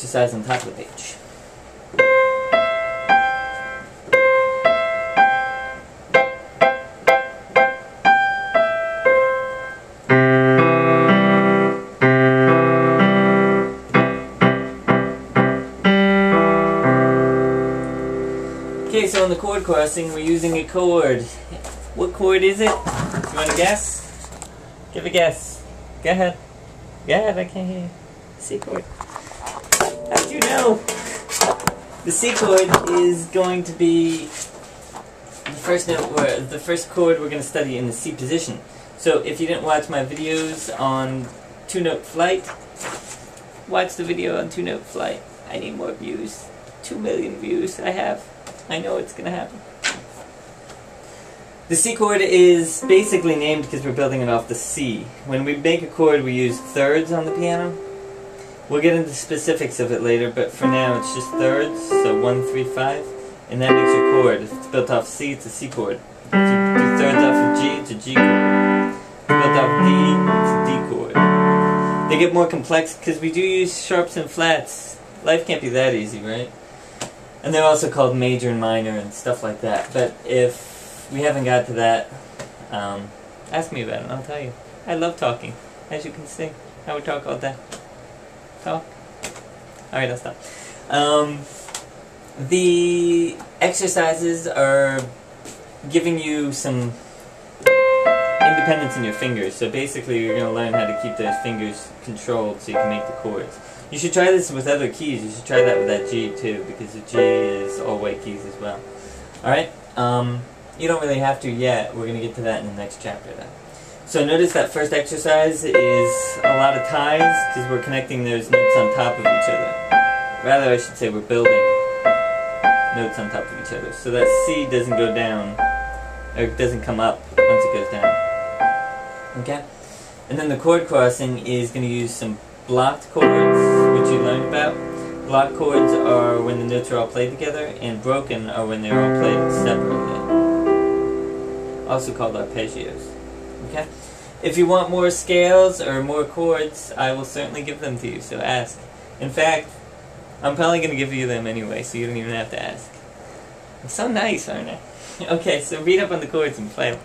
exercise on top of the page. Okay, so on the chord crossing, we're using a chord. What chord is it? You want to guess? Give a guess. Go ahead. Go ahead, I can't hear you. C chord. How'd you know? The C chord is going to be the first note, or the first chord we're going to study in the C position. So if you didn't watch my videos on two-note flight, watch the video on two-note flight. I need more views. 2 million views I have. I know it's going to happen. The C chord is basically named because we're building it off the C. When we make a chord, we use thirds on the piano. We'll get into specifics of it later, but for now it's just thirds, so 1, 3, 5, and that makes your chord. If it's built off C, it's a C chord. If you do thirds off of G, it's a G chord. If it's built off D, it's a D chord. They get more complex because we do use sharps and flats. Life can't be that easy, right? And they're also called major and minor and stuff like that. But if we haven't got to that, ask me about it and I'll tell you. I love talking, as you can see. I would talk all day. Talk? Alright, I'll stop. The exercises are giving you some independence in your fingers. So basically you're going to learn how to keep those fingers controlled so you can make the chords. You should try this with other keys. You should try that with that G too, because the G is all white keys as well. Alright? You don't really have to yet. We're going to get to that in the next chapter though. So notice that first exercise is a lot of ties, because we're connecting those notes on top of each other. Rather, I should say we're building notes on top of each other. So that C doesn't go down, or it doesn't come up once it goes down. Okay? And then the chord crossing is going to use some blocked chords, which you learned about. Blocked chords are when the notes are all played together, and broken are when they're all played separately. Also called arpeggios. Okay? If you want more scales or more chords, I will certainly give them to you, so ask. In fact, I'm probably going to give you them anyway, so you don't even have to ask. I'm so nice, aren't I? Okay, so read up on the chords and play them.